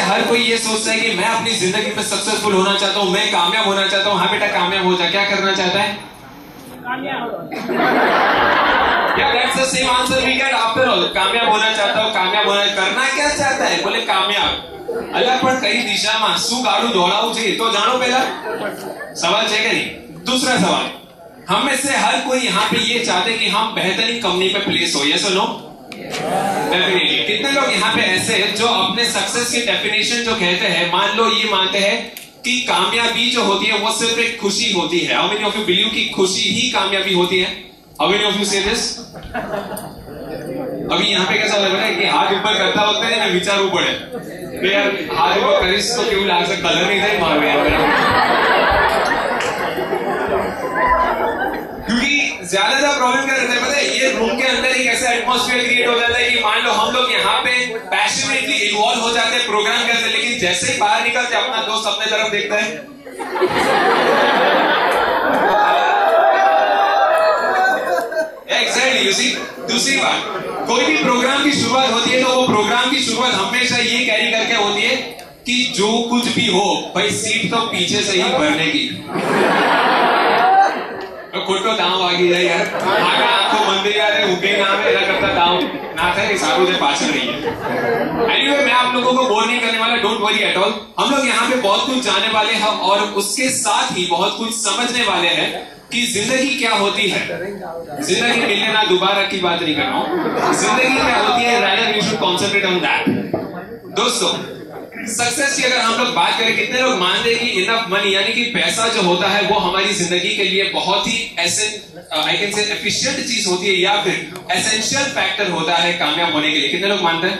हर कोई ये सोचता है कि मैं अपनी जिंदगी में सक्सेसफुल होना चाहता हूँ, मैं कामयाब होना चाहता हूँ। हाँ बेटा कामयाब हो जा। क्या करना चाहता है? Yeah, that's the same answer we get after all. कामयाब होना चाहता हूँ, कामयाब होना। करना क्या चाहता है? बोले कामयाब। अल्लाह पर कई दिशा में શું ગાડું દોડાવું છે તો જાણો પહેલા સવાલ છે કે नहीं? दूसरा सवाल, हम में से हर कोई यहाँ पे ये चाहते कि हम बेहतरीन कंपनी पे प्लेस हो। यस और नो? डेफिनेटली। कितने लोग यहाँ पे ऐसे हैं जो अपने सक्सेस की डेफिनेशन जो कहते हैं, मान लो ये मानते हैं कि कामयाबी जो होती है वो सिर्फ एक खुशी होती है। How many of you believe कि खुशी ही कामयाबी होती है? हाउ मेनी ऑफ यू से दिस? अभी यहाँ पे कैसा लग रहा है कि हाथ ऊपर करता होता है ना, विचार पड़े कि यार हाथ ऊपर करीस तो क्यों लाग सकता, कलर नहीं था मार। क्योंकि ज्यादातर प्रॉब्लम क्या रहता है पता है, ये रूम के अंदर एक ऐसा एटमॉस्फेयर क्रिएट हो जाता है कि मान लो हम लोग यहाँ पे पैशनेटली इन्वॉल्व हो जाते हैं, प्रोग्राम करते हैं, लेकिन जैसे ही बाहर निकलते अपना दोस्त अपने तरफ देखता है। एग्जैक्टली। यू सी, दूसरी बात, कोई भी प्रोग्राम की शुरुआत होती है तो वो प्रोग्राम की शुरुआत हमेशा ये कैरी करके होती है कि जो कुछ भी हो भाई सीट तो पीछे से ही भरने की। ખોટો દાવ વાગી જાય यार, आगा आंखों मंदिर यार उगे ना में एना करता दाव ना था कि सारू से पाछड़ रही है। एनीवे मैं आप लोगों को बोर नहीं करने वाला, डोंट वरी एट ऑल। हम लोग यहाँ पे बहुत कुछ जाने वाले हैं और उसके साथ ही बहुत कुछ समझने वाले हैं कि जिंदगी क्या होती है। जिंदगी मिलने ना दोबारा की बात नहीं कर रहा हूँ, जिंदगी क्या होती है, rather we should concentrate on that. दोस्तों सक्सेस की अगर हम लोग बात करें, कितने लोग मानते हैं कि इनफ मनी यानी कि पैसा जो होता है वो हमारी जिंदगी के लिए बहुत ही आई कैन से एफिशिएंट चीज होती है या फिर एसेंशियल फैक्टर होता है कामयाब होने के लिए? कितने लोग मानते हैं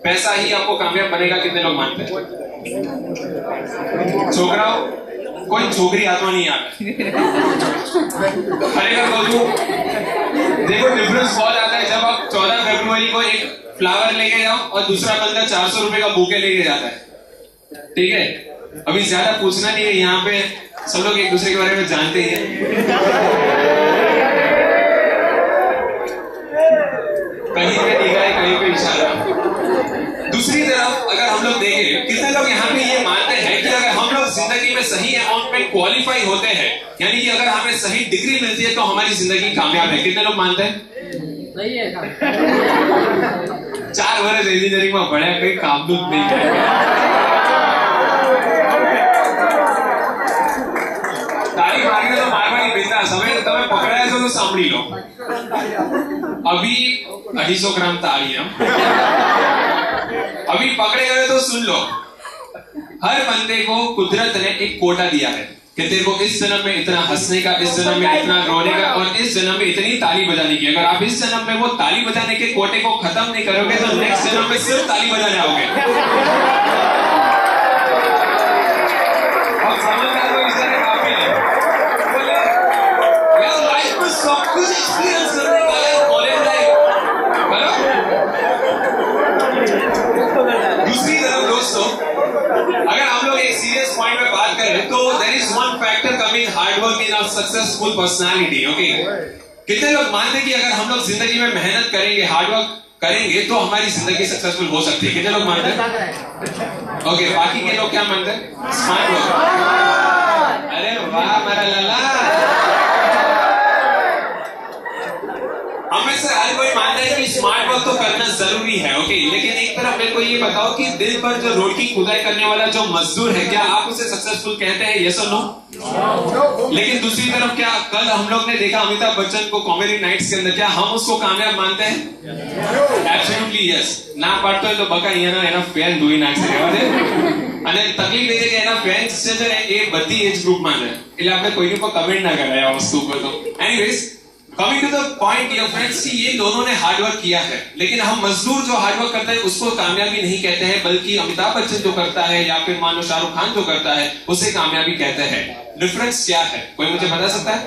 पैसा ही आपको कामयाब बनेगा? कितने लोग मानते हैं? छोकरा कोई छोकरी हाथों नहीं आता। खरेखर बोलूं, देखो डिफरेंस बहुत आता है जब आप 14 फरवरी को एक फ्लावर लेके जाओ और दूसरा बंदा 400 रुपए का बुके लेके जाता है। ठीक है, अभी ज्यादा पूछना नहीं है, यहाँ पे सब लोग एक दूसरे के बारे में जानते हैं। कहीं पे निगाह है, कहीं पे इशारा। दूसरी तरफ अगर हम लोग देखें, कितने लोग यहाँ पे ये मानते हैं कि अगर हम लोग जिंदगी में सही अमाउंट में क्वालिफाई होते हैं, यानी कि अगर हमें सही डिग्री मिलती है तो हमारी जिंदगी कामयाब है? कितने लोग मानते हैं? सही है। 4 वर्ष इंजीनियरिंग में भण्या कई कामનું नहीं करेगा। तारीख मांगे तो मारवाड़ी बेटा समय તમે પકડાયા છો તો સાંભળી લો। अभी 250 ग्राम ताड़ी हम अभी पकड़े गए तो सुन लो। हर बंदे को कुदरत ने एक कोटा दिया है कि तेरे को इस जन्म में इतना हंसने का, इस जन्म में इतना रोने का और इस जन्म में इतनी ताली बजाने की। अगर आप इस जन्म में वो ताली बजाने के कोटे को खत्म नहीं करोगे तो नेक्स्ट जन्म में सिर्फ ताली बजाने आओगे। और समझदार को इस तरह काफी है, यार लाइफ में सब कुछ एक्सपीरियंस करने का है, कॉलेज लाइफ करो। दूसरी तरफ दोस्तों अगर हम लोग एक सीरियस पॉइंट में बात करें तो there is one factor coming, hard work in our successful personality. Okay, कितने लोग मानते हैं कि अगर हम लोग जिंदगी में मेहनत करेंगे, हार्ड वर्क करेंगे तो हमारी जिंदगी सक्सेसफुल हो सकती है? कितने लोग मानते हैं? ओके, बाकी के लोग क्या मानते हैं? Smart work. अरे वाह मेरा लाला, हमें से हर कोई मानता है कि स्मार्ट वर्क तो करना जरूरी है। ओके, लेकिन एक तरफ मेरे को ये बताओ कि दिन भर जो रोड की खुदाई करने वाला जो मजदूर है, क्या आप उसे सक्सेसफुल कहते हैं? यस और नो? लेकिन दूसरी तरफ क्या कल हम लोग ने देखा अमिताभ बच्चन को कॉमेडी नाइट्स के अंदर, क्या हम उसको कामयाब मानते हैं? Absolutely yes. ना पाड़तो है तो बका एना फैन दुई नाखશે રહેવા દે। અને તકલીફ એ છે કે એના ફેન્સ છે ને એ બધી એજ ગ્રુપમાં છે, એટલે આપણે કોઈની પર કમેન્ટ ના કરાય આ વસ્તુ પર। તો anyways coming to the point dear friends कि ये दोनों ने हार्ड वर्क किया है, लेकिन हम मजदूर जो हार्ड वर्क करता है उसको कामयाबी नहीं कहते हैं, बल्कि अमिताभ बच्चन जो करता है या फिर मान लो शाहरुख खान जो करता है उसे कामयाबी कहते हैं। डिफरेंस क्या है, कोई मुझे बता सकता है?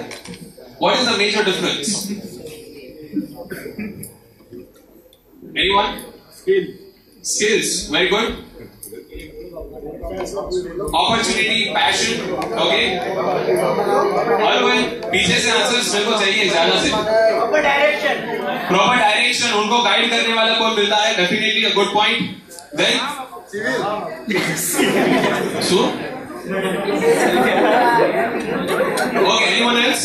What is the major difference? Anyone? Skills, very good. Opportunity, passion, okay. और वो पीछे से आंसर्स मेरे को चाहिए ज्यादा से। प्रॉपर डायरेक्शन, उनको गाइड करने वाला कोई मिलता है, definitely a good point. Then So, okay, anyone else?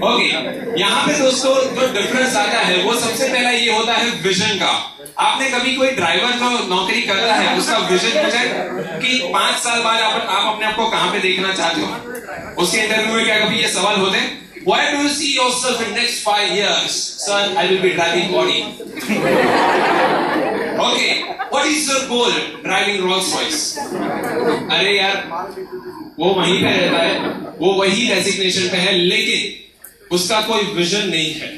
Okay, यहाँ पे दोस्तों जो डिफरेंस आता है वो सबसे पहला ये होता है विजन का। आपने कभी कोई ड्राइवर जो नौकरी कर रहा है उसका विजन पूछा कि 5 साल बाद आप अपने आप को कहाँ पे देखना चाहते हो? उसके इंटरव्यू में क्या कभी ये सवाल होते हैं? Where do you see yourself in next 5 years? Son, I will be driving body. Okay, what is your goal? Driving Rolls Royce. अरे यार, वो वहीं पे रहता है, वो वही डेजिग्नेशन पे है, लेकिन उसका कोई विजन नहीं है।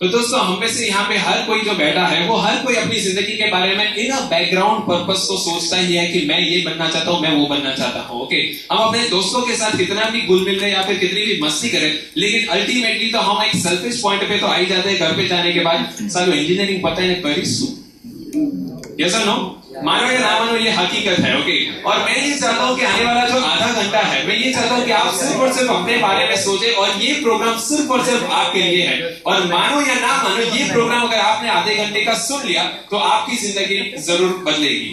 तो दोस्तों हम में से यहाँ पे हर कोई जो बैठा है वो हर कोई अपनी जिंदगी के बारे में इन बैकग्राउंड पर्पस तो सोचता ही है कि मैं ये बनना चाहता हूँ, मैं वो बनना चाहता हूँ। ओके, हम अपने दोस्तों के साथ कितना भी घुल मिल रहे या फिर कितनी भी मस्ती करें, लेकिन अल्टीमेटली तो हम एक सेल्फिश पॉइंट पे तो आ ही जाते हैं घर पे जाने के बाद, सालो इंजीनियरिंग पता है करीसू। यस और नो? मानो या ना मानो ये हकीकत है। ओके, और मैं ये चाहता हूँ कि आने वाला जो आधा घंटा है, मैं ये चाहता हूँ कि आप सिर्फ और सिर्फ अपने बारे में सोचें, और ये प्रोग्राम सिर्फ और सिर्फ आपके लिए है। और मानो या ना मानो ये प्रोग्राम अगर आपने आधे घंटे का सुन लिया तो आपकी जिंदगी जरूर बदलेगी।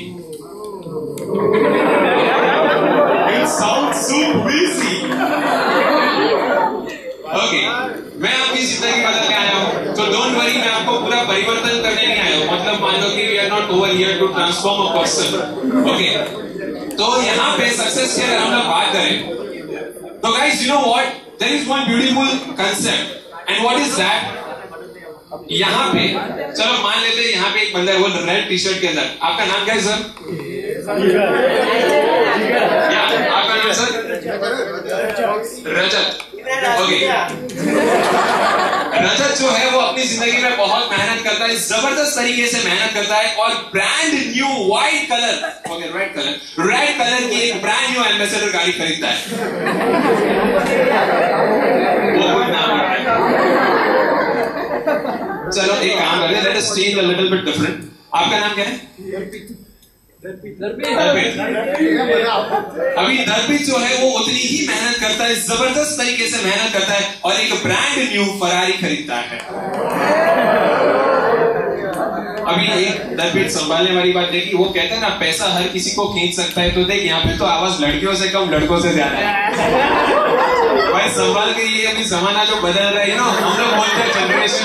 It sounds so easy. Okay, मैं आपकी जिंदगी बदलने आया हूँ, तो डोंट वरी, मैं आपको पूरा परिवर्तन करने नहीं आया हूँ। मतलब मान लो कि we are not over here to transform a person. Okay, तो यहाँ पे सक्सेस की अगर हम लोग बात करें तो guys you know what, there is one beautiful concept, and what is that? यहाँ पे चलो मान लेते हैं यहाँ पे एक बंदा है वो रेड टी शर्ट के अंदर। आपका नाम क्या है सर? आपका नाम सर? रजत। ओके, रजत जो है वो अपनी जिंदगी में बहुत मेहनत करता है, जबरदस्त तरीके से मेहनत करता है, और brand new white colour, okay red colour की एक ब्रांड न्यू एम्बेसडर गाड़ी खरीदता है। वो कोई नाम है। चलो एक काम करें, let us change a little bit different. आपका नाम क्या है? अभी दरपीत जो है वो उतनी ही मेहनत करता है, जबरदस्त तरीके से मेहनत करता है, और एक ब्रांड न्यू फरारी खरीदता है। अभी एक दरपीत संभालने वाली बात देखी, वो कहते हैं ना पैसा हर किसी को खींच सकता है, तो देख यहाँ पे तो आवाज लड़कियों से कम लड़कों से ज्यादा है। भाई संभाल के, ये अभी जमाना जो बदल रहा है ना, हम लोग बोलते हैं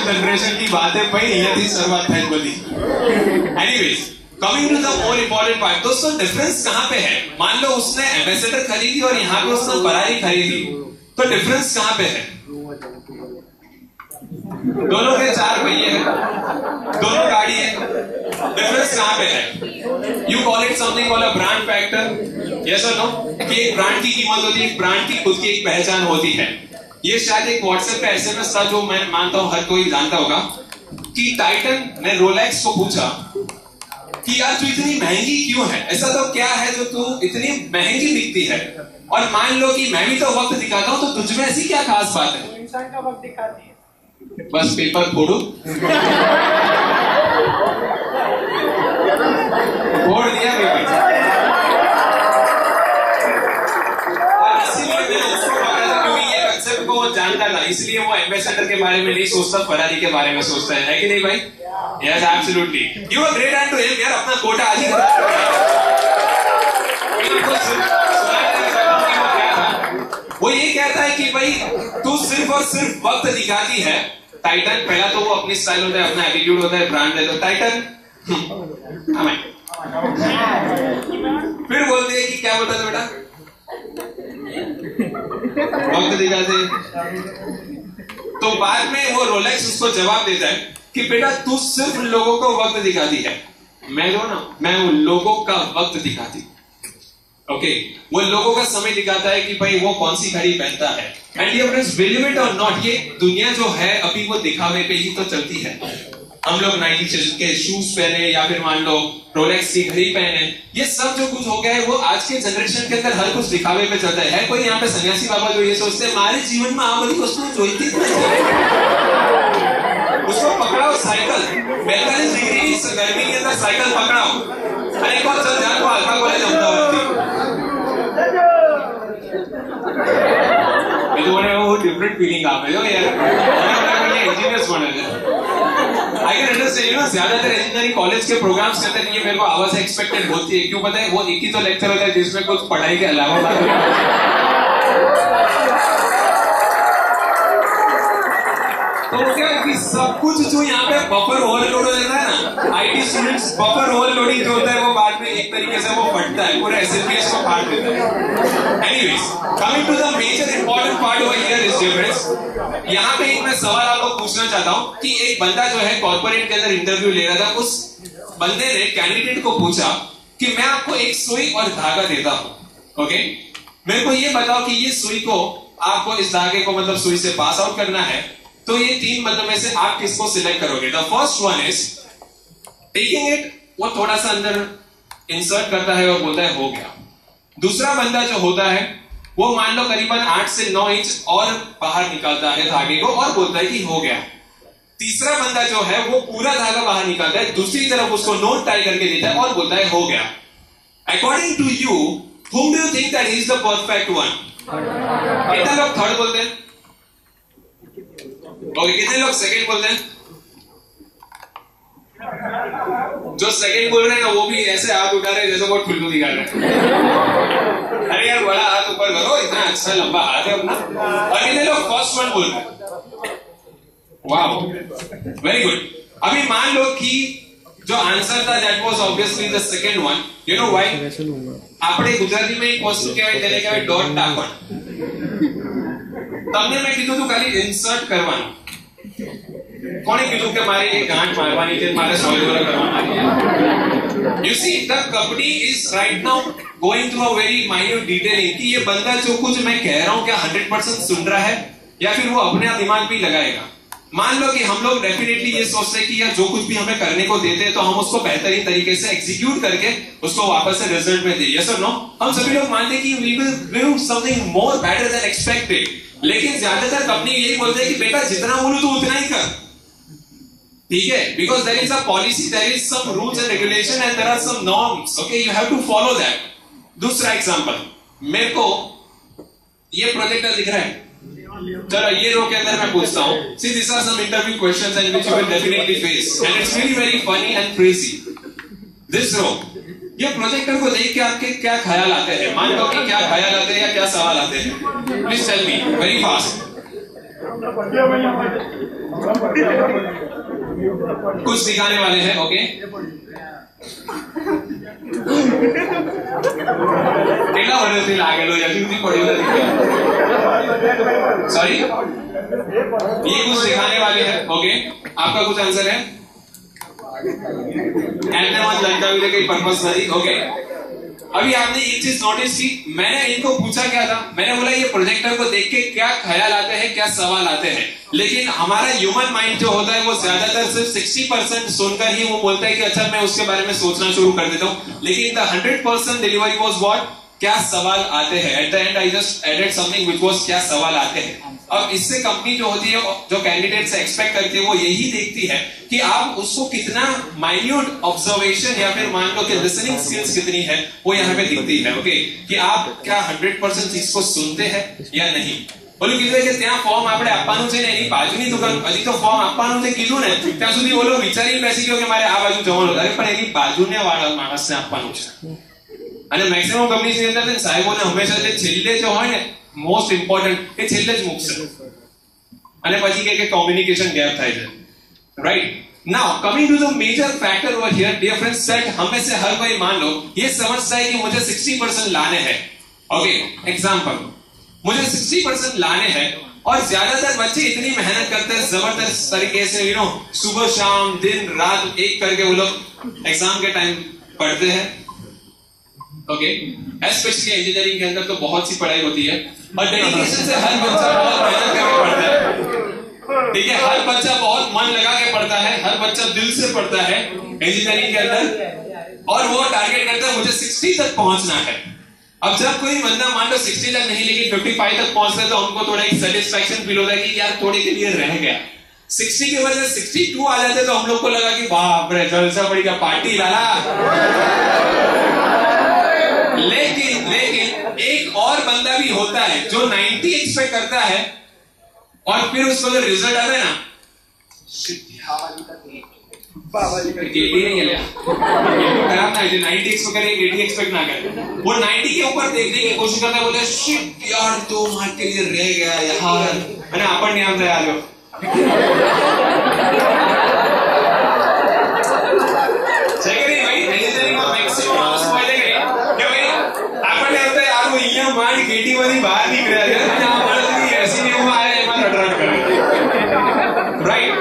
जनरेशन की बात है भाई, ये थी शुरुआत है बोली। Anyways, coming to the more important part, दोस्तों डिफरेंस कहाँ पे है? मान लो उसने एम्बेसडर खरीदी और यहाँ पे उसने फरारी खरीदी, तो डिफरेंस कहाँ पे है? दोनों के 4 पहिए हैं, दोनों गाड़ी है, डिफरेंस कहाँ पे है? You call it something called a brand factor, yes और नो? कि एक ब्रांड की कीमत होती है, एक ब्रांड की खुद की एक पहचान होती है। ये शायद एक व्हाट्सएप पे एसएमएस था जो मैं मानता हूं हर कोई जानता होगा, कि टाइटन ने रोलेक्स को पूछा कि यार तू इतनी महंगी क्यों है, ऐसा तो क्या है जो तू इतनी महंगी दिखती है? और मान लो कि मैं भी तो वक्त दिखाता हूं, तो तुझ में ऐसी क्या खास बात है? इंसान का वक्त दिखाती है, बस पेपर फोड़ो, फोड़ दिया पेपर। और इसीलिए मैंने उसको पकड़ा था, क्योंकि ये कंसेप्ट को वो जानता था, इसलिए वो एम्बेसडर के बारे में नहीं सोचता, फरारी के बारे में सोचता है कि नहीं भाई? Yes, absolutely. You are great hand to him यार, अपना कोटा आज ही वो ये कहता है कि भाई तू सिर्फ और सिर्फ वक्त दिखाती है। टाइटन, पहला तो वो अपनी स्टाइल होता है, अपना एटीट्यूड होता है, ब्रांड है, तो टाइटन फिर बोलते हैं कि क्या बोलता था बेटा? वक्त दिखाते। तो बाद में वो रोलेक्स उसको जवाब देता है कि बेटा तू सिर्फ लोगों को वक्त दिखाती है, मैं जो ना, मैं वो लोगों का वक्त दिखाती। ओके, वो लोगों का समय दिखाता है कि भाई वो कौन सी घड़ी पहनता है। And dear friends, believe it और नॉट, ये दुनिया जो है अभी वो दिखावे पे ही तो चलती है। हम लोग नाइकी के शूज पहने या फिर मान लो रोलेक्स की घड़ी पहने, ये सब जो कुछ हो गया है वो आज के जनरेशन के अंदर हर कुछ दिखावे पे चलता है। कोई यहाँ पे सन्यासी बाबा जो ये सोचते हैं हमारे जीवन में आमदी वस्तु जोईती उसको पकड़ाओ, साइकिल 45 डिग्री गर्मी के अंदर साइकिल पकड़ाओ, अरे एक बार चल जा तो अल्फा कॉलेज अहमदाबाद वो डिफरेंट फीलिंग आप है यार, इंजीनियर्स बने। I can understand, you know, ज्यादातर इंजीनियरिंग कॉलेज के प्रोग्राम्स के अंदर ये मेरे को आवाज एक्सपेक्टेड होती है। क्यों पता है? वो एक ही तो लेक्चर होता है जिसमें कुछ पढ़ाई के अलावा बात तो क्या कि सब कुछ जो यहाँ पे बफर ओवरलोड हो जाता है ना, आईटी स्टूडेंट्स बफर ओवरलोडिंग जो होता है वो बाद में एक तरीके से वो फटता है, पूरा एसएमपीएस को फाड़ देता है। Anyways, coming to the major important part over here is difference. यहाँ पे एक मैं सवाल आपको पूछना चाहता हूँ कि एक बंदा जो है कॉर्पोरेट के अंदर इंटरव्यू ले रहा था, उस बंदे ने कैंडिडेट को पूछा कि मैं आपको एक सुई और धागा देता हूँ, ओके, मेरे को ये बताओ कि ये सुई को आपको इस धागे को मतलब सुई से पास आउट करना है, तो ये तीन मतलब में से आप किसको सिलेक्ट करोगे? The first one is taking it, वो थोड़ा सा अंदर इंसर्ट करता है और बोलता है हो गया। दूसरा बंदा जो होता है वो मान लो करीबन 8 से 9 इंच और बाहर निकालता है धागे को और बोलता है कि हो गया। तीसरा बंदा जो है वो पूरा धागा बाहर निकालता है, दूसरी तरफ उसको नोट टाई करके देता है और बोलता है हो गया। According to you, whom do you think that is the perfect one? कितने लोग थर्ड बोलते हैं? ओके, कितने लोग सेकंड बोलते हैं? जो सेकंड बोल रहे हैं ना वो भी ऐसे हाथ उठा रहे हैं जैसे बहुत ठुल्लू दिखा रहे हैं। अरे यार बड़ा हाथ ऊपर करो, इतना अच्छा लंबा हाथ है अपना। और कितने लोग फर्स्ट वन बोल रहे हैं? Wow, very good. अभी मान लो कि जो आंसर था that was obviously the second one. You know why? આપણે ગુજરાતીમાં એક વસ્તુ કહેવાય તેને કહેવાય ડોટ ટાપણ। તમને મેં કીધું તું ખાલી ઇન્સર્ટ કરવાનું, કોણે કીધું કે મારે એક ગાંઠ મારવાની છે, મારે સોલ્વ કરવાની? You see, the company is right now going through a very minute detailing कि ये बंदा जो कुछ मैं कह रहा हूँ क्या 100% सुन रहा है या फिर वो अपने दिमाग भी लगाएगा। मान लो कि हम लोग डेफिनेटली ये सोचते हैं कि यार जो कुछ भी हमें करने को देते हैं तो हम उसको बेहतरीन तरीके से एग्जीक्यूट करके उसको वापस से रिजल्ट में दे। यस और नो? हम सभी लोग मानते हैं कि we will do something more better than expected, लेकिन ज्यादातर कंपनी यही बोलते हैं कि बेटा जितना बोलूं तो उतना ही कर, ठीक है? Because there is a policy, there is some rules and regulation and there are some norms, okay, you have to follow that. दूसरा एग्जांपल, मेरे को ये प्रोजेक्टर दिख रहा है, चलो ये रो के अंदर मैं पूछता हूँ, see this are some interview questions and which you will definitely face and it's really very funny and crazy. This row, ये प्रोजेक्टर को देख के आपके क्या ख्याल आते हैं? मान लो कि क्या ख्याल आते हैं या क्या सवाल आते हैं? Please tell me very fast. कुछ दिखाने वाले हैं, ओके? કેટલા વર્ષથી લાગેલો હજુ સુધી પડ્યો નથી? सॉरी, ये कुछ दिखाने वाले हैं, ओके? आपका कुछ आंसर है? एंड मत लगता भी कोई पर्पस नहीं, ओके? अभी आपने एक चीज नोटिस की, मैंने इनको पूछा क्या था? मैंने बोला ये प्रोजेक्टर को देख के क्या ख्याल आते हैं, क्या सवाल आते हैं, लेकिन हमारा ह्यूमन माइंड जो होता है वो ज्यादातर सिर्फ 60% सुनकर ही वो बोलता है कि अच्छा मैं उसके बारे में सोचना शुरू कर देता हूँ, लेकिन द 100% डिलीवरी वाज व्हाट? क्या सवाल आते हैं। At the end I just added something which was क्या सवाल आते हैं। अब इससे कंपनी जो होती है, जो कैंडिडेट से एक्सपेक्ट करती है, वो यही देखती है कि आप उसको कितना माइन्यूट ऑब्जर्वेशन या फिर मान लो कि लिसनिंग स्किल्स कितनी है, वो यहाँ पे दिखती है, ओके? कि आप क्या 100% चीज को सुनते हैं या नहीं। બોલું કીધું કે ત્યાં ફોર્મ આપણે આપવાનું છે ને એની બાજુની દુકાન હજી તો ફોર્મ આપવાનું છે કીધું ને ત્યાં સુધી બોલો વિચારીને બેસી ગયો કે મારે આ બાજુ જવાનું, અરે પણ એની બાજુને વાળા માણસને આપવાનું છે। અને મેક્સિમમ કંપનીની અંદર સાહેબોને હંમેશા જે છેલ્લે જો હોય ને મોસ્ટ ઇમ્પોર્ટન્ટ એ છેલ્લે જ મૂકશે અને પછી કે કોમ્યુનિકેશન ગેપ થાય છે, right? Now coming to the major factor over here, dear friends, that हम में से हर कोई मान लो ये समझता है कि मुझे 60% लाने हैं, ओके? एग्जांपल, मुझे 60% लाने हैं और ज्यादातर बच्चे इतनी मेहनत करते हैं जबरदस्त तरीके से, यू नो, सुबह शाम दिन रात एक करके वो लोग एग्जाम के टाइम पढ़ते हैं, ओके? स्पेशली इंजीनियरिंग के अंदर तो बहुत सी पढ़ाई होती है और डेडिकेशन से हर बच्चा बहुत मेहनत करके पढ़ता है, ठीक है? हर बच्चा बहुत मन लगा के पढ़ता है, हर बच्चा दिल से पढ़ता है इंजीनियरिंग के अंदर, और वो टारगेट करता है मुझे 60 तक पहुंचना है। अब जब कोई बंदा मान लो 60 तक नहीं लेकिन 55 तक पहुंचता है तो हमको थोड़ा एक सेटिस्फैक्शन फील होता है कि यार थोड़े के लिए रह गया। 60 के बजाय 62 आ जाते तो हम लोग को लगा कि बाप रे जलसा पड़ी का पार्टी लाला। लेकिन एक और बंदा भी होता है जो 90 एक्सपेक्ट करता है और फिर उसको जो रिजल्ट आता है ना, केटी नहीं है खराब ना 90 एक्सपेक्ट करें 80 एक्सपेक्ट ना करें। वो 90 के ऊपर देखने की कोशिश करता है, बोले शिट यार 2 मार्क के लिए रह गया यार, मैंने अपन नहीं आता यार। सही नहीं भाई, इंजीनियरिंग में मैक्सिमम मार्क्स फायदे करें क्या भाई? अपन नहीं होता यार, वो यहाँ मार्क केटी वाली बाहर नहीं गया यार, यहाँ हमारा तो ऐसी नहीं हुआ है, मैं रट कर राइट।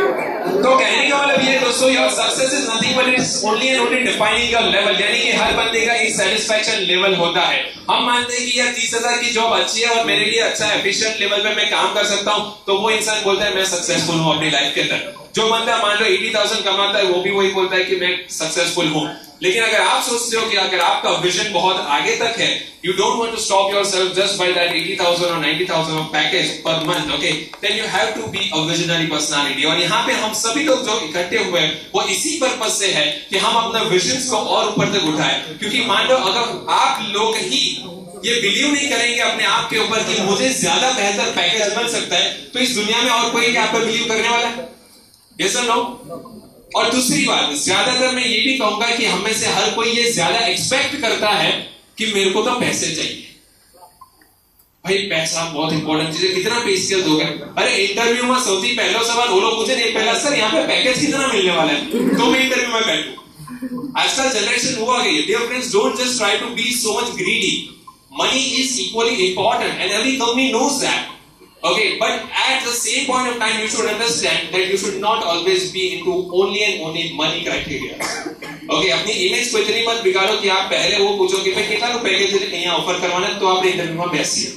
तो कहने का मतलब ये दोस्तों, your success is nothing but it's only and only defining your level, यानी कि हर बंदे का एक सैटिस्फैक्शन लेवल होता है। हम मानते हैं कि यार 30,000 की जॉब अच्छी है और मेरे लिए अच्छा एफिशिएंट लेवल पे मैं काम कर सकता हूं, तो वो इंसान बोलता है मैं सक्सेसफुल हूं अपनी लाइफ के अंदर। जो बंदा मान लो 80,000 कमाता है, वो भी वही बोलता है कि मैं सक्सेसफुल हूं। लेकिन अगर आप सोचते हो कि अगर आपका विजन बहुत आगे तक है, you don't want to stop yourself just by that 80,000 or 90,000 of package per month, okay? Then you have to be a visionary personality. और यहाँ पे हम सभी लोग जो इकट्ठे हुए हैं, वो इसी पर्पस से है कि हम अपने विजन्स को और ऊपर तक उठाएं। क्योंकि मान लो अगर आप लोग ही ये बिलीव नहीं करेंगे अपने आप के ऊपर कि मुझे ज्यादा बेहतर पैकेज मिल सकता है, तो इस दुनिया में और कोई क्या आप पर बिलीव करने वाला है? Yes or no? और दूसरी बात, ज्यादातर मैं ये भी कहूंगा कि हम में से हर कोई ये ज्यादा एक्सपेक्ट करता है कि मेरे को तो पैसे चाहिए। भाई पैसा बहुत इंपॉर्टेंट चीज है, कितना पे स्केल दोगे? अरे इंटरव्यू में सौથી पहला सवाल वो लोग पूछे नहीं, पहला सर यहाँ पे पैकेज कितना मिलने वाला है तो मैं इंटरव्यू में बैठूं। आजकल जनरेशन हुआ गई है, dear friends, don't just try to be so much greedy. Money is equally important and every company knows that. Okay, but at the same point of time, you should understand that you should not always be into only and only money criteria. Okay, अपनी image को इतनी मत बिगाड़ो कि आप पहले वो पूछो कि मैं कितना पैकेज यहाँ ऑफर करवाना है तो आप इंटरव्यू में बैठिए।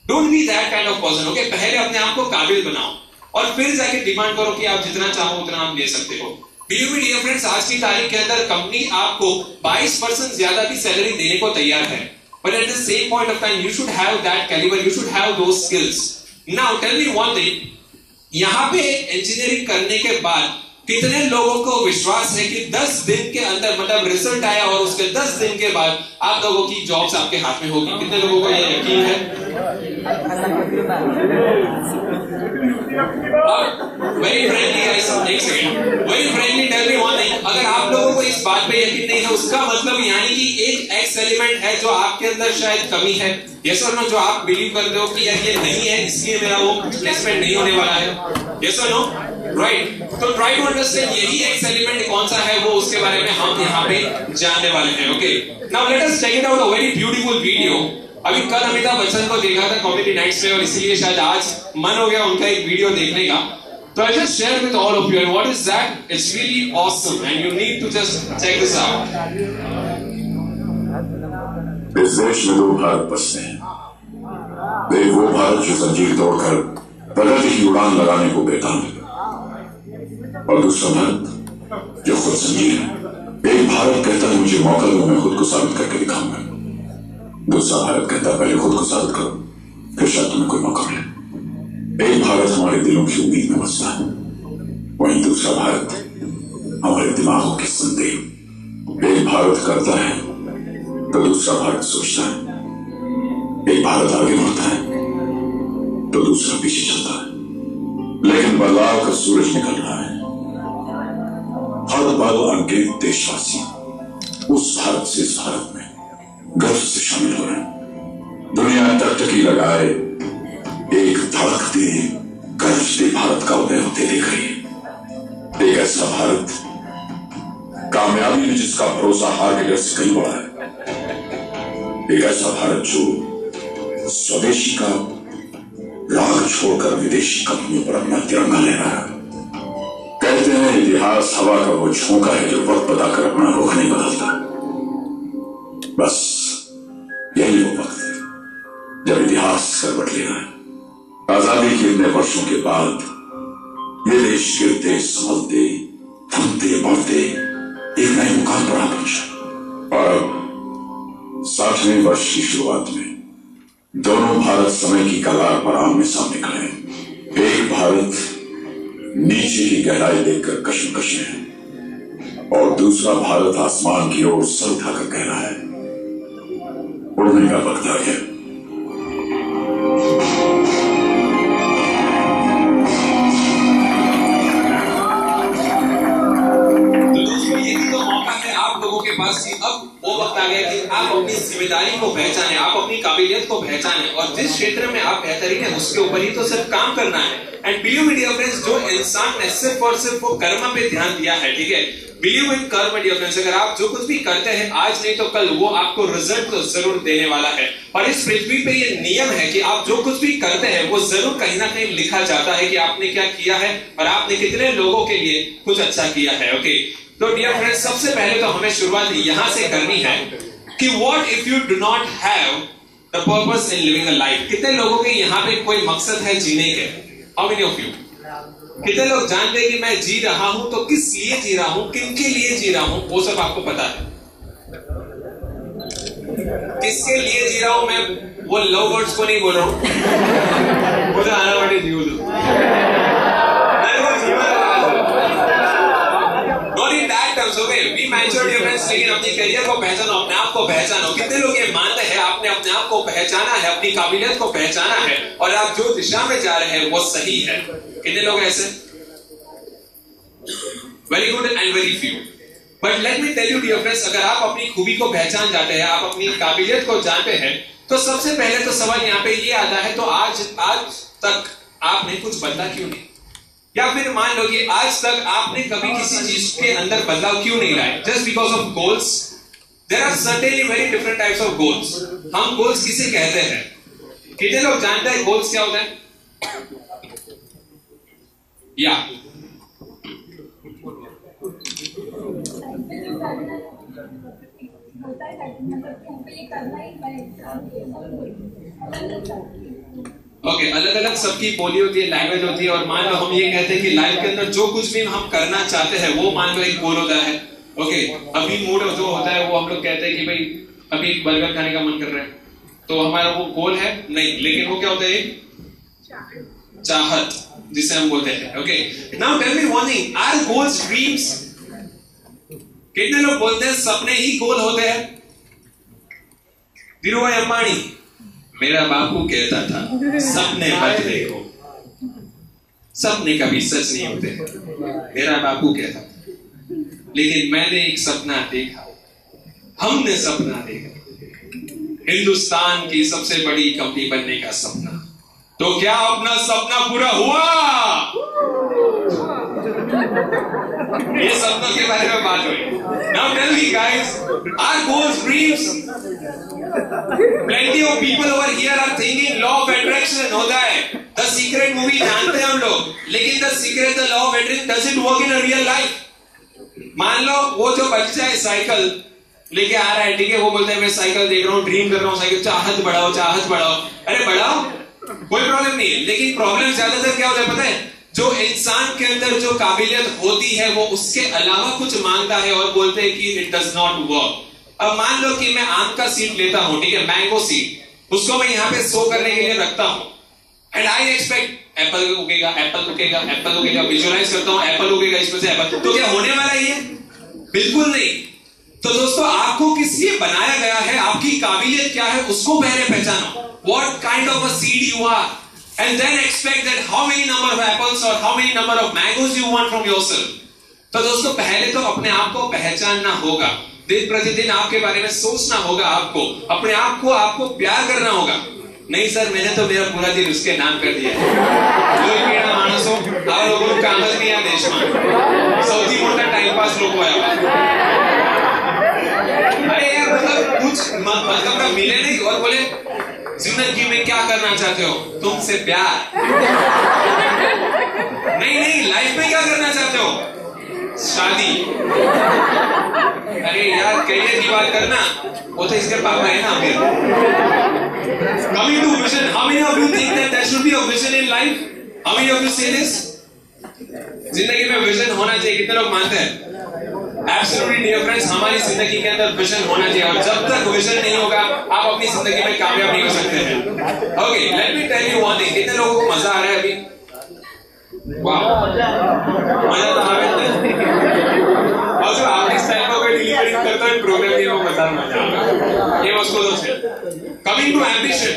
Don't be that kind of person. Okay, पहले अपने आप को काबिल बनाओ और फिर जाके डिमांड करो कि आप जितना चाहो उतना आप ले सकते हो। Believe me, dear friends, आज की तारीख के अंदर कंपनी आपको 22% ज्यादा भी सैलरी देने को तैयार है, but at the same point of time, you should have that caliber, you should have those skills. Now tell me one thing, यहाँ पे इंजीनियरिंग करने के बाद कितने लोगों को विश्वास है कि 10 दिन के अंदर मतलब रिजल्ट आया और उसके 10 दिन के बाद आप लोगों की जॉब्स आपके हाथ में होगी? कितने लोगों को ये यकीन है? वेरी फ्रेंडली गाइस, एक second, very friendly tell me one thing, अगर आप लोगों को इस बात पे यकीन नहीं है, उसका मतलब यानी कि एक एक्स एलिमेंट है जो आपके अंदर शायद कमी है। यस और नो? जो आप बिलीव करते हो कि यार ये नहीं है इसलिए मेरा वो प्लेसमेंट नहीं होने वाला है। यस और नो? राइट। तो ट्राई टू अंडरस्टैंड यही एक्स एलिमेंट कौन सा है, वो उसके बारे में हम यहाँ पे जानने वाले हैं। Okay, now let us check it out, a very beautiful video. अभी कल अमिताभ बच्चन को देखा था कॉमेडी नाइट्स में और इसीलिए शायद आज मन हो गया उनका एक वीडियो देखने का, तो I just share with all of you and what is that, it's really awesome and you need to just check this out. इस देश में 2 भारत बसते हैं, एक वो भारत जो जंजीर तोड़कर प्रगति की उड़ान लगाने को बेताब है, और दूसरा भारत जो खुद जंजीर है। एक भारत कहता है मुझे मौका दो, मैं खुद को साबित करके दिखाऊंगा। दूसरा भारत कहता है पहले खुद को साबित करो, फिर शायद तुम्हें कोई मौका मिले। एक भारत हमारे दिलों की उम्मीद में बसता है, वहीं दूसरा भारत हमारे दिमागों की संदेह। एक भारत करता है तो दूसरा भारत सोचता है, एक भारत आगे बढ़ता है तो दूसरा पीछे चलता है। लेकिन बदलाव का सूरज निकल रहा है, हर पल अनगिनत देशवासी उस भारत से इस भारत में गर्व से शामिल हो रहे हैं। दुनिया टकटकी लगाए एक धड़कते गरजते भारत का उदय होते देख रही है। एक ऐसा भारत कामयाबी में जिसका भरोसा हार के डर से कहीं बड़ा है। एक ऐसा भारत जो स्वदेशी का राग छोड़कर विदेशी कंपनियों पर अपना तिरंगा ले रहा है। कहते हैं इतिहास हवा का वो झोंका है जो वक्त बताकर अपना रुख नहीं बदलता। बस यही वो वक्त है जब इतिहास करवट ले रहा है। आजादी के इतने वर्षों के बाद ये देश गिरते संभलते थमते बढ़ते एक नए मुकाम पर आ पहुंचा। और अब 60वें वर्ष की शुरुआत में दोनों भारत समय की कगार पर आमने सामने खड़े हैं। एक भारत नीचे की गहराई देखकर कशमकश है और दूसरा भारत आसमान की ओर सर उठाकर कह रहा है उड़ने का वक्त आ गया। आ गया कि आप अपनी जिम्मेदारी को पहचाने, आप अपनी काबिलियत को पहचाने और जिस क्षेत्र में आप बेहतरीन है उसके ऊपर ही तो सिर्फ काम करना है। And believe me dear friends, जो इंसान ने सिर्फ और सिर्फ वो कर्म पे ध्यान दिया है, ठीक है, बिलीव इन कर्म डियर फ्रेंड्स, अगर आप जो कुछ भी करते हैं आज नहीं तो कल वो आपको रिजल्ट तो जरूर देने वाला है। और इस पृथ्वी पे ये नियम है कि आप जो कुछ भी करते हैं वो जरूर कहीं ना कहीं लिखा जाता है कि आपने क्या किया है और आपने कितने लोगों के लिए कुछ अच्छा किया है। ओके, तो डियर फ्रेंड्स, सबसे पहले तो हमें शुरुआत यहां से करनी है कि what if you do not have the purpose in living a life. कितने लोगों के यहाँ पे कोई मकसद है जीने के? How many of you? कितने लोग जानते हैं कि मैं जी रहा हूं तो किस लिए जी रहा हूं, किन के लिए जी रहा हूं, वो सब आपको पता है? किसके लिए जी रहा हूं मैं? वो लव वर्ड्स को नहीं बोल रहा हूं, मुझे आना वाले जीव लेकिन अपनी करियर को पहचानो, अपने आप को पहचानो। कितने लोग ये मानते हैं आपने अपने आप को पहचाना है, अपनी काबिलियत को पहचाना है और आप जो दिशा में जा रहे हैं वो सही है? कितने लोग ऐसे? Very good and very few. But let me tell you dear friends, अगर आप अपनी खूबी को पहचान जाते हैं, आप अपनी काबिलियत को जानते हैं, तो सबसे पहले तो सवाल यहाँ पे ये आता है, तो आज तक आपने कुछ बदला क्यों नहीं? या फिर मान लो कि आज तक आपने कभी किसी चीज के अंदर बदलाव क्यों नहीं लाए? Just because of goals. There are certainly very different types of goals. हम गोल्स किसे कहते हैं? कितने लोग जानते हैं गोल्स क्या होता है? या ओके, अलग अलग सबकी बोली होती है, लैंग्वेज होती है। और मान लो हम ये कहते हैं कि लाइफ के अंदर जो कुछ भी हम करना चाहते हैं वो मान लो एक गोल होता है। ओके, अभी मूड जो होता है वो हम लोग कहते हैं कि भाई अभी बर्गर खाने का मन कर रहा है, तो हमारा वो गोल है नहीं, लेकिन वो क्या होता है? चाहत, जिसे हम बोलते हैं। Okay, now tell me one thing, are goals dreams? कितने लोग बोलते हैं सपने ही गोल होते हैं? धीरूभाई अंबानी, मेरा बापू कहता था सपने मत देखो, सपने कभी सच नहीं होते, मेरा बापू कहता था। लेकिन मैंने एक सपना देखा, हमने सपना देखा, हिंदुस्तान की सबसे बड़ी कंपनी बनने का सपना। तो क्या अपना सपना पूरा हुआ? ये सपनों के बारे में बात हुई। Now tell me guys, are goals dreams? Plenty of people over here are thinking law of attraction होता है, The Secret movie जानते हैं हम लोग, लेकिन The Secret, the law of attraction, does it work in a real life? मान लो वो जो बच्चा है साइकिल लेके आ रहा है, ठीक है, वो बोलता है मैं साइकिल देख रहा हूँ, ड्रीम कर रहा हूँ साइकिल, चाहत बढ़ाओ, चाहत बढ़ाओ। अरे बढ़ाओ, कोई प्रॉब्लम नहीं है, लेकिन प्रॉब्लम ज्यादातर क्या होता है पता है? जो इंसान के अंदर जो काबिलियत होती है वो उसके अलावा कुछ मांगता है और बोलते हैं कि इट डज नॉट वर्क। अब मान लो कि मैं आम का सीड लेता हूं, ठीक है, मैंगो सीड, उसको मैं यहाँ पे सो करने के लिए रखता हूं एंड आई एक्सपेक्ट एप्पल उगेगा, एप्पल उगेगा, एप्पल उगेगा, विजुअलाइज करता हूं एप्पल उगेगा इसमें से एप्पल, तो क्या होने वाला है? बिल्कुल नहीं। तो दोस्तों, आपको किस लिए बनाया गया है, आपकी काबिलियत क्या है, उसको पहले पहचानो। What kind of a seed you are, and then expect that how many number of apples or how many number of mangoes you want from yourself. तो दोस्तों, पहले तो अपने आप को पहचानना होगा, दिन प्रतिदिन आपके बारे में सोचना होगा, आपको अपने आप को आपको प्यार करना होगा। नहीं सर, मैंने तो मेरा पूरा दिन उसके नाम कर दिया है। कोई पीड़ा मानस हो, आप लोगों को काम नहीं है देश में, सौदी मोटा टाइम पास लोग आया। अरे यार, मतलब कुछ मतलब का मिले नहीं और बोले जिंदगी में क्या करना चाहते हो? तुमसे प्यार। नहीं, लाइफ में क्या करना चाहते हो? शादी। अरे यार, करियर की बात करना, वो तो इसके पापा है ना। Coming to vision, how many of you think that there should be a vision in life? How many of you say this? जिंदगी में विजन होना चाहिए, कितने लोग मानते हैं? Absolutely dear friends, हमारी जिंदगी के अंदर विजन होना चाहिए, और जब तक विजन नहीं होगा आप अपनी जिंदगी में कामयाब नहीं हो सकते हैं। Okay, let me tell you one thing, कितने लोगों को मजा आ रहा है अभी? वाह, मजा तो आ रहा है। और जो आपके स्टाइल में कोई डिलीवरी करता है प्रोग्राम में, वो मजा आएगा। ये उसको दोस्त। कमिंग टू एम्बिशन,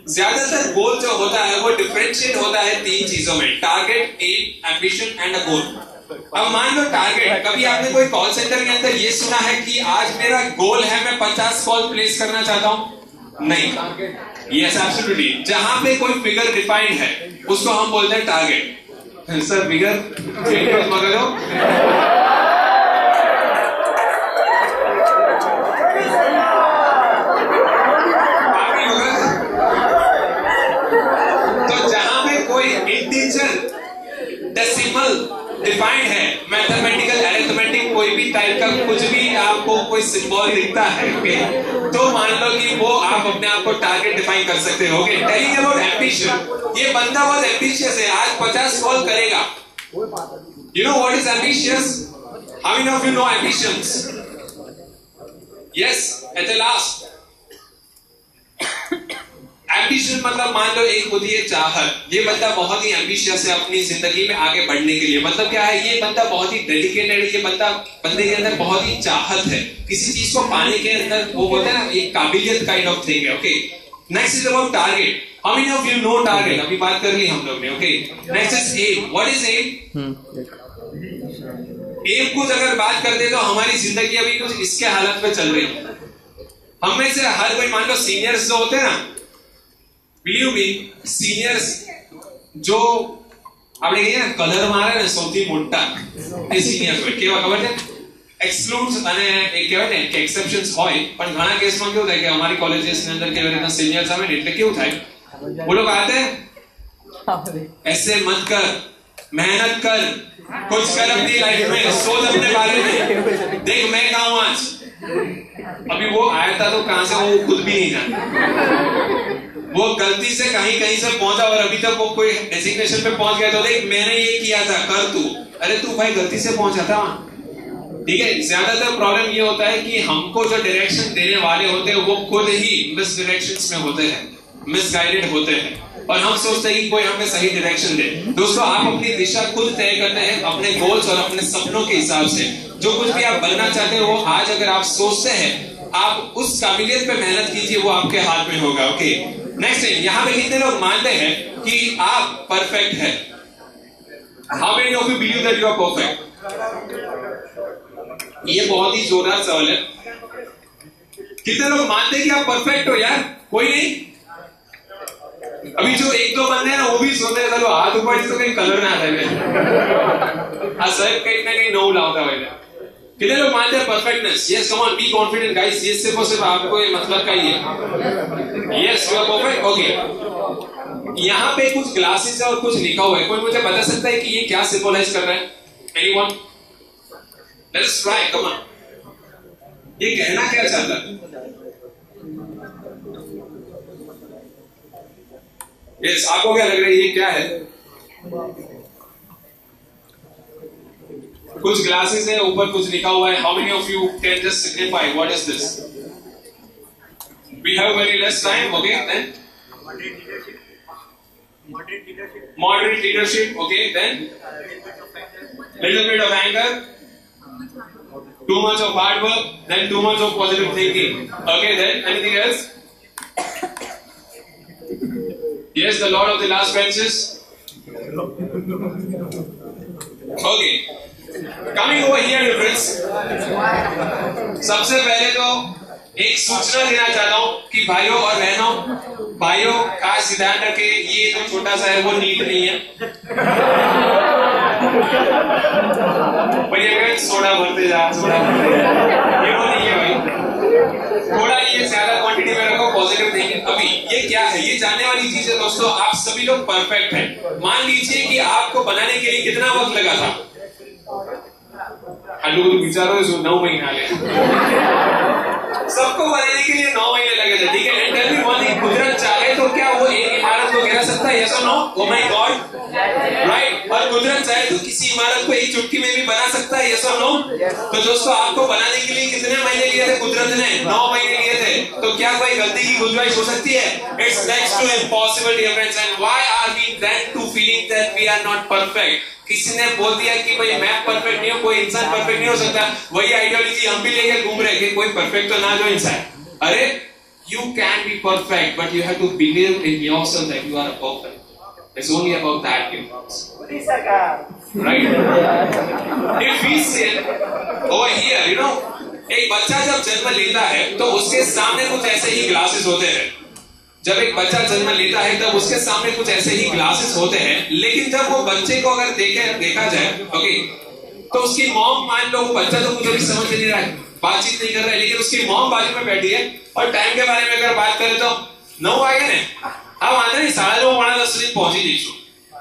ज्यादातर गोल जो होता है वो डिफरेंशिएट होता है तीन चीजों में, target, aim, ambition and a goal. अब मान लो टारगेट, कभी आपने कोई कॉल सेंटर के अंदर ये सुना है कि आज मेरा गोल है मैं 50 कॉल प्लेस करना चाहता हूं? नहीं, यस एब्सोल्युटली। जहां पे कोई फिगर डिफाइंड है उसको हम बोलते हैं टारगेट। सर फिगर मगर हो तो जहां पे कोई इंटीजर डेसिमल डिफाइंड है, मैथमेटिकल अरिथमेटिक कोई भी टाइप का कुछ भी आपको कोई सिंबल दिखता है, ओके, तो मान लो कि वो आप अपने आप को टारगेट डिफाइन कर सकते हो। ओके, टेलिंग अबाउट एम्बिशन, ये बंदा बहुत एम्बिशियस है, आज 50 कॉल करेगा। You know what is ambitious? How many of you no ambitions? Yes, at the last ambition मतलब मान लो एक होती है चाहत। ये बंदा बहुत ही एम्बिशियस है अपनी जिंदगी में आगे बढ़ने के लिए। मतलब क्या है, ये बंदा बहुत ही डेडिकेटेड है, ये बंदे के अंदर बहुत ही चाहत है किसी चीज को पाने के अंदर, वो बोलते हैं ना एक काबिलियत काइंड ऑफ थिंग है। Okay, next is about target. How many of you know target? अभी बात कर ली हम लोग ने। Okay, next is aim. What is aim? Aim कुछ अगर बात करते तो हमारी जिंदगी अभी कुछ इसके हालत में चल रही है। हम में से हर कोई, मान लो सीनियर्स जो होते हैं ना, बिलीव मी, सीनियर्स जो આપણે કહીએ ને કલર મારે ને સૌથી મોટા એ સિનિયર્સ હોય. કેવા ખબર છે? એક્સક્લુડ્સ અને એક કહેવાય ને કે એક્સેપ્શન્સ હોય, પણ ઘણા કેસમાં કેવું થાય કે અમારી કોલેજીસની અંદર કેવી રીતના સિનિયર્સ આવે ને એટલે કેવું થાય, वो लोग आते हैं ऐसे मत कर, मेहनत कर, कुछ कर अपनी लाइफ में, सोच अपने बारे में, देख मैं कहाँ हूं आज। अभी वो आया था तो कहां से वो खुद भी नहीं जानता, वो गलती से कहीं कहीं से पहुंचा और अभी तक वो कोई डेजिग्नेशन पे पहुंच गया तो देख मैंने ये किया था, कर तू। अरे तू भाई गलती से पहुंचा था, ठीक है। ज्यादातर प्रॉब्लम ये होता है कि हमको जो डायरेक्शन देने वाले होते हैं वो खुद ही मिस डायरेक्शंस में होते हैं, मिसगाइडेड होते हैं, और हम सोचते हैं कि कोई हमें सही डायरेक्शन दे। दोस्तों, आप अपनी दिशा खुद तय करते हैं अपने गोल्स और अपने सपनों के हिसाब से। जो कुछ भी आप बनना चाहते हो वो आज अगर आप सोचते हैं, आप उस काबिलियत पे मेहनत कीजिए, वो आपके हाथ में होगा। ओके, नेक्स्ट है, यहाँ पे कितने लोग मानते हैं कि आप परफेक्ट है? How many of you believe that you are perfect? ये बहुत ही जोरदार सवाल है। कितने लोग मानते हैं कि आप परफेक्ट हो? यार कोई नहीं। अभी जो एक दो बंदे हैं ना, वो भी सोचते हैं चलो हाथ ऊपर तो कहीं कलर ना आता है, सर कहीं ना कहीं नो लाता है। कितने लोग मानते हैं perfectness? Yes, come on, be confident guys. ये सिर्फ और सिर्फ आपको ये मतलब का ही है। Yes, you are perfect. Okay, यहाँ पे कुछ ग्लासेस है और कुछ लिखा हुआ है। कोई मुझे बता सकता है कि ये क्या सिंबलाइज कर रहा है? Anyone? Let's try, come on. ये कहना क्या चाहता है? यस, आपको क्या लग रहा है ये क्या है? कुछ ग्लासेस है, ऊपर कुछ लिखा हुआ है। How many of you can just signify what is this? We have very less time. Okay, then moderate leadership. Okay, then little bit of anger, too much of hard work, then too much of positive thinking. Okay, then anything else? Yes, the Lord of the last benches. Okay, coming over here, friends. सबसे पहले तो एक सूचना देना चाहता हूं कि भाइयों और बहनों, खास ध्यान रखें, ये जो छोटा सा है वो नीट नहीं है। भैया सोडा भरते जा, सोडा भरते जा, ये वो नहीं है भाई। थोड़ा ये ज्यादा क्वांटिटी में रखो, पॉजिटिव थिंकिंग। अभी ये क्या है, ये जानने वाली चीज है दोस्तों। आप सभी लोग परफेक्ट हैं। मान लीजिए कि आपको बनाने के लिए कितना वक्त लगा था? आलू विचारो 9 महीना लगे। सबको बनाने के लिए 9 महीने लगे थे, ठीक है। And tell me one thing, कुदरत चाहे तो क्या वो एक इमारत को गिरा सकता है? यस और no? Oh my god, right. और कुदरत चाहे तो किसी इमारत को एक चुटकी में भी बना सकता है? यस और नो? तो दोस्तों, आपको बनाने के लिए कितने महीने लिए थे कुदरत ने? 9 महीने लिए थे। तो क्या कोई गलती की गुंजाइश हो सकती है? It's next to impossible, dear friends. And why are we then to feeling that we are not perfect? किसी ने बोल दिया कि भाई मैं परफेक्ट नहीं हूं, कोई इंसान परफेक्ट नहीं हो सकता। वही आइडियोलॉजी हम भी लेकर घूम रहे कि कोई परफेक्ट तो ना जो इंसान। अरे, you can be perfect, but you have to believe in yourself that you are a perfect. It's only about that difference. Right? If we say over here, you know, एक बच्चा जब जन्म लेता है तो उसके सामने कुछ ऐसे ही ग्लासेस होते हैं। जब एक बच्चा जन्म लेता है तब उसके सामने कुछ ऐसे ही ग्लासेस होते हैं, लेकिन जब वो बच्चे को अगर देखा जाए, ओके, तो उसकी मॉम, मान लो वो बच्चा तो मुझे भी समझ नहीं रहा है, बातचीत नहीं कर रहा है, लेकिन उसकी मॉम बाजू में बैठी है और टाइम के बारे में अगर बात करें तो 9 वागे ने, अब आना नहीं 9:10 पहुंची जईशु।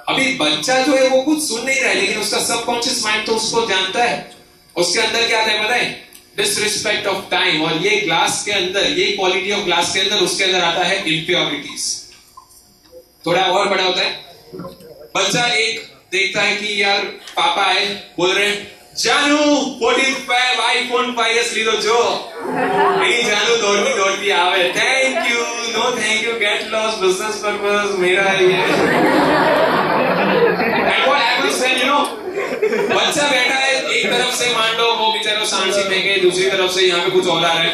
अभी बच्चा जो है वो कुछ सुन नहीं रहा है, लेकिन उसका सबकॉन्शियस माइंड तो उसको जानता है। उसके अंदर क्या आता है पता है? Disrespect of time. और ये ग्लास के अंदर, ये क्वालिटी ऑफ ग्लास के अंदर, उसके अंदर आता है इम्प्योरिटीज। थोड़ा और बड़ा होता है, बच्चा एक देखता है कि यार पापा आए, बोल रहे हैं जानू 45 iPhone 5s ली दो जो। नहीं जानू दौड़ती आवे, thank you, no thank you, get lost, business purpose मेरा ये। And what happens then, you know, बच्चा बैठा है, एक तरफ से मान लो वो बेचारा सांची फेंके, दूसरी तरफ से यहाँ पे कुछ और आ रहा है।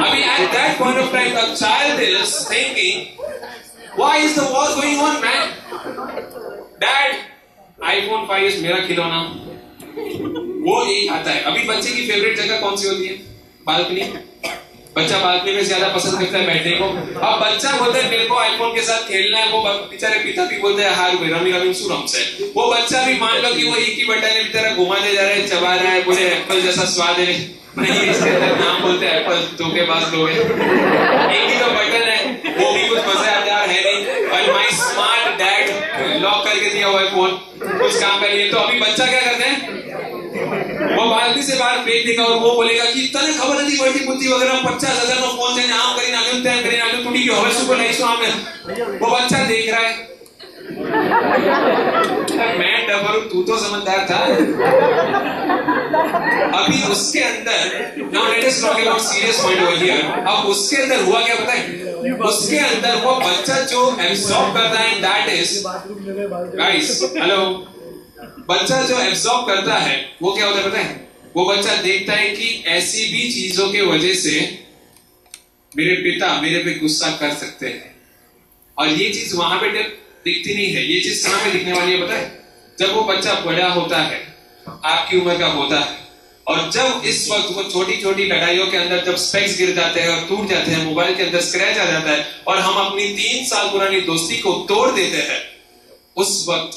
अभी at that point of time the child is thinking, why is the war going on, man? Dad, iPhone 5 मेरा खिलौना। वो एक आता है। अभी बच्चे की फेवरेट जगह कौन सी होती है? बालकनी। बच्चा बालकनी में ज्यादा पसंद करता है बैठने को। अब बच्चा बोलता है मेरे को आईफोन के साथ खेलना है, वो बेचारे पिता भी बोलते हैं हार हुए रमी सुरम से। वो बच्चा भी मान लो कि वो एक ही बटन है तरह घुमाने जा रहा है, चबा रहा है, बोले एप्पल जैसा स्वाद है, नहीं इसके अंदर नाम बोलते हैं एप्पल, धोखेबाज लोग हैं। एक ही तो बटन है, वो भी कुछ मजेदार है नहीं। और माय स्मार्ट डैड लॉक करके दिया हुआ है फोन, कुछ काम कर लिए। तो अभी बच्चा क्या करते हैं, वो बाल्टी से बाहर फेंक देगा और वो बोलेगा कि तने खबर नहीं पड़ती बुद्धि वगैरह 50,000 નો ફોન છે ને આમ કરીને આલ્યું તેમ કરીને આલ્યું તૂટી ગયો, હવે શું બનાવીશું આમે। वो बच्चा देख रहा है, मैं डबरू तू तो समझदार था। अभी उसके अंदर, now let us talk about serious point over here. अब उसके अंदर हुआ क्या पता है? उसके अंदर वो बच्चा जो एब्सॉर्ब करता है, दैट इज गाइस, हेलो, बच्चा जो एब्सॉर्ब करता है वो क्या होता है पता है? वो बच्चा देखता है कि ऐसी भी चीजों के वजह से मेरे पिता मेरे पे गुस्सा कर सकते हैं, और ये चीज वहां पे दिखती नहीं है। ये चीज कहां पे दिखने वाली है पता है? जब वो बच्चा बड़ा होता है, आपकी उम्र का होता है, और जब इस वक्त वो छोटी छोटी लड़ाइयों के अंदर जब स्पेक्स गिर जाते हैं और टूट जाते हैं, मोबाइल के अंदर स्क्रैच आ जाता है और हम अपनी 3 साल पुरानी दोस्ती को तोड़ देते हैं, उस वक्त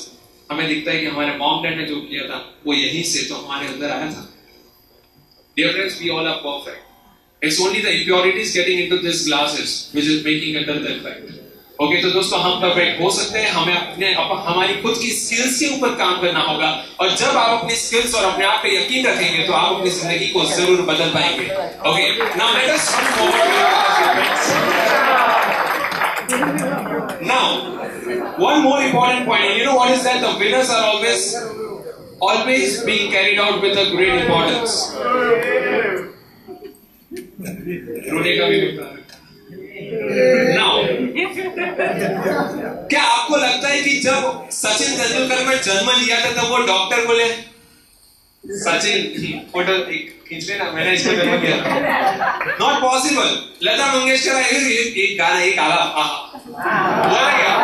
हमें दिखता है कि हमारे मॉम डैड ने जो किया था वो यहीं से तो हमारे अंदर आया था। Dear friends, we all are perfect. It's only the impurities getting into these glasses which is making a dull effect. Okay, तो दोस्तों हम परफेक्ट हो सकते हैं, हमें हमारी खुद की स्किल्स के ऊपर काम करना होगा, और जब आप अपनी स्किल्स और अपने आप पे यकीन रखेंगे तो आप अपनी जिंदगी को जरूर बदल पाएंगे। Okay, now let us move forward with friends. Now, one more important point, and you know what is that? The winners are always being carried out with a great importance. Now, क्या आपको लगता है कि जब सचिन तेंदुलकर में जन्म लिया था तब वो डॉक्टर बोले सचिन फोटो खींच लेना, मैंने इसको जन्म दिया? Not possible. लता मंगेशकर एक गाना एक आला बोला क्या?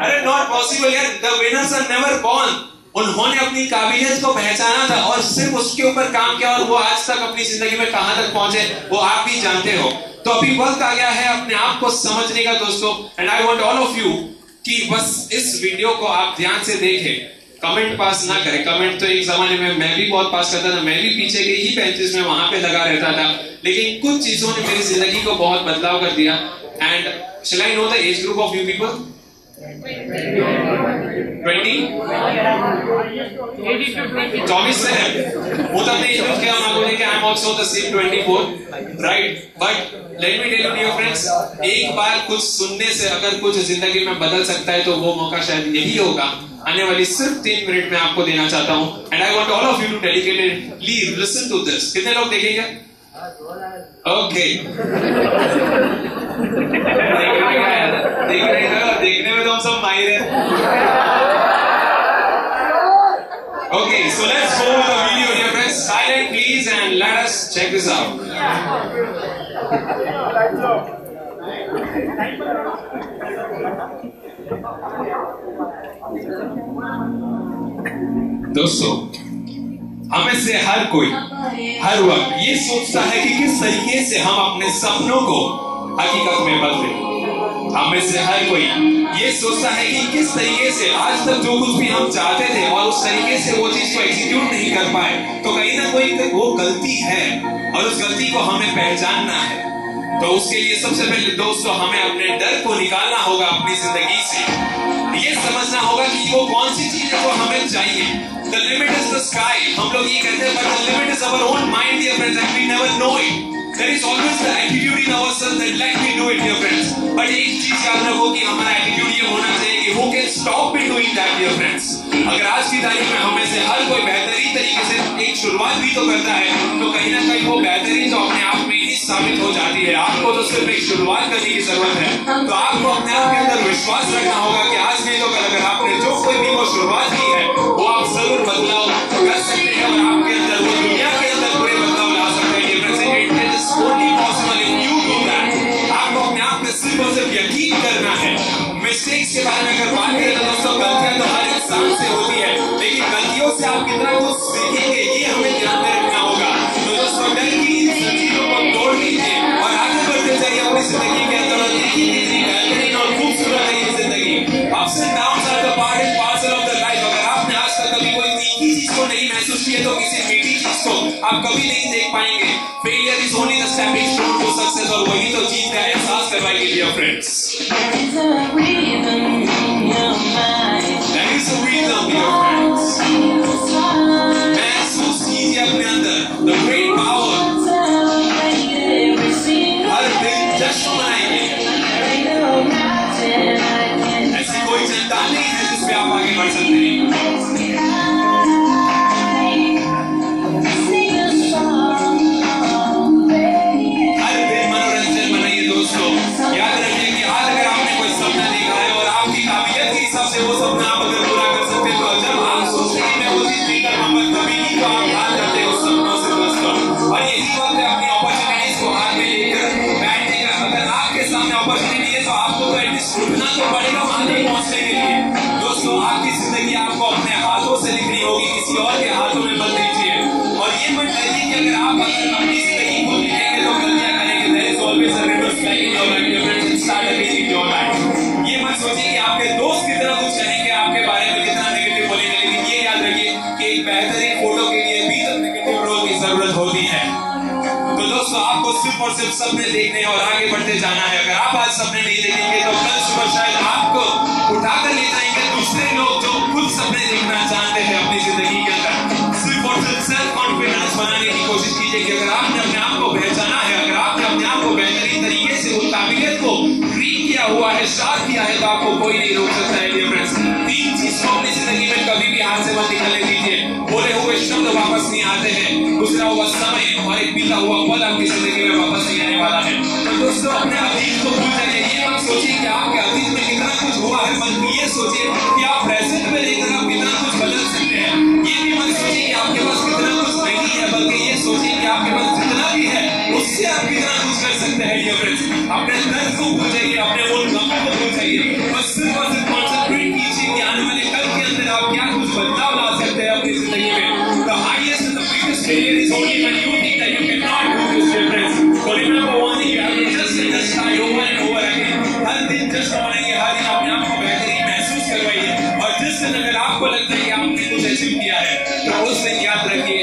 अरे नॉट पॉसिबल यार। The winners are never born. उन्होंने अपनी काबिलियत को पहचाना था और सिर्फ उसके ऊपर काम किया, और वो आज तक अपनी जिंदगी में कहां तक पहुंचे वो आप भी जानते हो। तो अभी वक्त आ गया है अपने आप को समझने का दोस्तों, and I want all of you कि बस इस वीडियो को आप ध्यान से देखें, कमेंट पास ना करें। कमेंट तो एक जमाने में मैं भी बहुत पास करता था, मैं भी पीछे के ही बेंचेस में वहां पे लगा रहता था, लेकिन कुछ चीजों ने मेरी जिंदगी को बहुत बदलाव कर दिया। And shall I know the age group of you people? 20? 24 से है। वो तो नहीं समझ गया, मैं बोले कि I am also the same 24, right? But let me tell you dear friends, एक बार कुछ सुनने से अगर कुछ जिंदगी में बदल सकता है तो वो मौका शायद यही होगा। आने वाली सिर्फ 3 मिनट में आपको देना चाहता हूं, and I want all of you to dedicatedly listen to this. कितने लोग देखेंगे? ओके, देखने में तो हम सब माहिर हैं। Okay, so let's go with the video, dear friends. Silent, please, and let us check this out. दोस्तों, हमें से हर कोई हर वक्त ये सोचता है कि किस तरीके से हम अपने सपनों को हकीकत में बदलें। हमें से हर कोई ये सोचता है कि किस तरीके से आज तक जो कुछ भी हम चाहते थे और उस तरीके से वो चीज को एग्जीक्यूट नहीं कर पाए, तो कहीं ना कोई वो गलती है और उस गलती को हमें पहचानना है। तो उसके लिए सबसे पहले दोस्तों हमें अपने डर को निकालना होगा अपनी जिंदगी से। ये समझना होगा कि वो कौन सी चीज है जो हमें चाहिए। The limit is the sky. हम लोग ये कहते हैं, but the limit is our own mind, dear friends, and we never know it. There is always the attitude in ourselves that let me do it, dear friends. But एक चीज याद रखो कि हमारा एटीट्यूड ये होना चाहिए कि who can stop me doing that, dear friends. अगर आज की तारीख में हमें से हर कोई बेहतरीन तरीके से एक शुरुआत भी तो करता है, तो कहीं ना कहीं वो बेहतरीन तो अपने आप में ही साबित हो जाती है। आपको तो सिर्फ एक शुरुआत करने की जरूरत है। तो आपको अपने आप के अंदर विश्वास रखना होगा कि आज नहीं तो कल अगर आपने जो कोई भी वो शुरुआत की है, वो आप जरूर बदलाव कर सकते हैं और आपके अंदर वो दुनिया के अंदर पूरे बदलाव ला सकते हैं। It is only possible if you do that. आपको अपने आप में सिर्फ और सिर्फ यकीन करना है। मिस्टेक्स के बारे में अगर बात करें तो दोस्तों, गलतियां तो हर इंसान से होती है, लेकिन गलतियों से आप कितना कुछ सीखेंगे ये हमें ध्यान में रखना होगा। तो दोस्तों, डर की चीजों को तोड़ लीजिए और आगे बढ़ते जाइए अपनी जिंदगी के अंदर और देखिए कितनी बेहतरीन और खूबसूरत है ये जिंदगी। Ups and downs are the part and parcel of the life. अगर आपने आज तक कभी कोई तीखी चीज को नहीं महसूस किया तो किसी मीठी चीज को आप कभी नहीं देख पाएंगे। Failure is only the stepping stone to success, और वही तो चीज का एहसास करवाएगी dear friends. There is a rhythm, dear friends. महसूस कीजिए अपने अंदर the great power. हर दिन जश्न मनाइए। ऐसी कोई चिंता नहीं है जिस पे आप आगे बढ़ सकते हैं। वो सपना आप अगर पूरा कर सकते तो जब आप सोचते हैं मैं वो चीज नहीं कर पाऊंगा, कभी नहीं तो आप हार जाते हैं उस सपनों से दोस्तों। और यही वक्त है अपनी अपॉर्चुनिटीज को हाथ में लेकर बैठने का। अगर आपके सामने अपॉर्चुनिटी है तो आपको तो एटलीस्ट उठना तो पड़ेगा वहां तक पहुंचने के लिए। दोस्तों, आपकी जिंदगी आपको अपने हाथों से लिखनी होगी, किसी और के हाथों में मत दीजिए। और ये मत डरिए कि अगर आप अपनी जिंदगी को लिखेंगे तो गलतियां करेंगे। There is always a reverse flag in your life, your friends, and start again in your life. ये मत सोचिए कि आपके दोस्त कितना कुछ कहेंगे आपके बारे में, कितना नेगेटिव बोलेंगे, लेकिन ये याद रखिए कि एक बेहतरीन फोटो के लिए भी तो नेगेटिव रोल की जरूरत होती है। तो दोस्तों, आपको सिर्फ और सिर्फ सपने देखने और आगे बढ़ते जाना है। अगर आप आज सपने नहीं देखेंगे तो कल सुबह शायद आपको उठाकर ले जाएंगे दूसरे लोग जो खुद सपने देखना चाहते हैं अपनी जिंदगी के अंदर। सिर्फ और सिर्फ सेल्फ कॉन्फिडेंस बनाने की कोशिश कीजिए कि अगर आपने अपने आप को पहचाना है, अगर आपने अपने आप को बेहतरीन तरीके से उस काबिलियत को किया हुआ है, शार्प किया है, तो आपको कोई नहीं रोक सकता है डियर फ्रेंड्स। तीन चीज को अपनी जिंदगी में कभी भी हाथ से मत निकलने दीजिए। बोले हुए शब्द वापस नहीं आते हैं, गुजरा हुआ समय और एक बीता हुआ पल आपकी जिंदगी में वापस नहीं आने वाला है। तो दोस्तों, अपने अतीत को भूल जाइए। ये मत सोचिए कि आपके अतीत में कितना कुछ हुआ है, बल्कि ये सोचिए कि आप प्रेजेंट में रहकर आप कितना कुछ बदल सकते हैं। ये भी मत सोचिए कि आपके पास कितना कुछ नहीं है, बल्कि ये सोचिए कि आपके पास जितना भी है उससे आप कितना कुछ कर सकते हैं डियर फ्रेंड्स। अपने दर्द को भूल जाइए, अपने उन गमों को भूल जाइए, बस सिर्फ और सिर्फ कॉन्सेंट्रेट कीजिए कि आने वाले कल के अंदर आप क्या कुछ बदलाव ला सकते हैं अपनी जिंदगी में। The highest and the biggest failure is only when you think that you cannot do this, dear friends. So remember one thing, you have to just try over and over again. हर दिन just बनाइए, हर दिन अपने आप को बेहतरीन महसूस करवाइए। और जिस दिन अगर आपको लगता है कि आपने कुछ अचीव किया है, तो उस दिन याद रखिए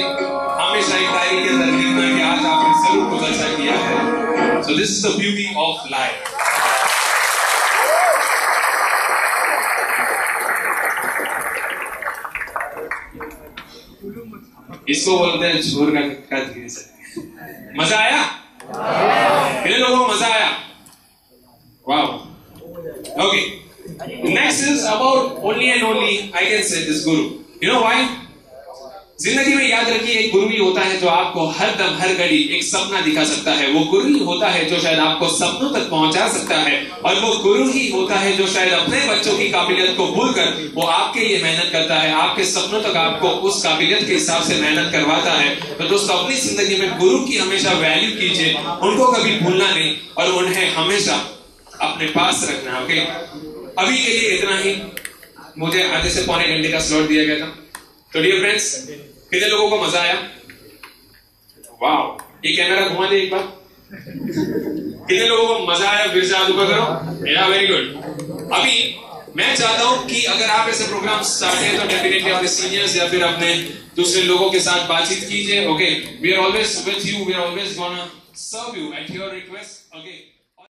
हमेशा एक डायरी के अंदर लिखना कि आज आपने जरूर कुछ अच्छा किया है। So this is the beauty of life. इसको बोलते हैं छोर का धीरे से। मजा आया? कितने लोगों को मजा आया? Wow. Okay. Next is about only and only I can say this guru. You know why? जिंदगी में याद रखिए एक गुरु ही होता है जो आपको हर दम हर घड़ी एक सपना दिखा सकता है। वो गुरु ही होता है जो शायद आपको सपनों तक पहुंचा सकता है। और वो गुरु ही होता है जो शायद अपने बच्चों की काबिलियत को भूलकर वो आपके लिए मेहनत करता है, आपके सपनों तक आपको उस काबिलियत के हिसाब से मेहनत करवाता है। तो दोस्तों, अपनी जिंदगी में गुरु की हमेशा वैल्यू कीजिए, उनको कभी भूलना नहीं और उन्हें हमेशा अपने पास रखना। ओके, अभी के लिए इतना ही। मुझे आधे से पौने घंटे का स्लॉट दिया गया था। तो डियर फ्रेंड्स, कितने लोगों को मजा आया? वाह, ये कैमरा घुमा दे एक बार। कितने लोगों को मजा आया? फिर से हाथ ऊपर करो। या वेरी गुड। अभी मैं चाहता हूं कि अगर आप ऐसे प्रोग्राम स्टार्ट हैं तो डेफिनेटली अपने सीनियर्स या फिर अपने दूसरे लोगों के साथ बातचीत कीजिए। Okay, we are always with you, we are always gonna serve you at your request. Okay.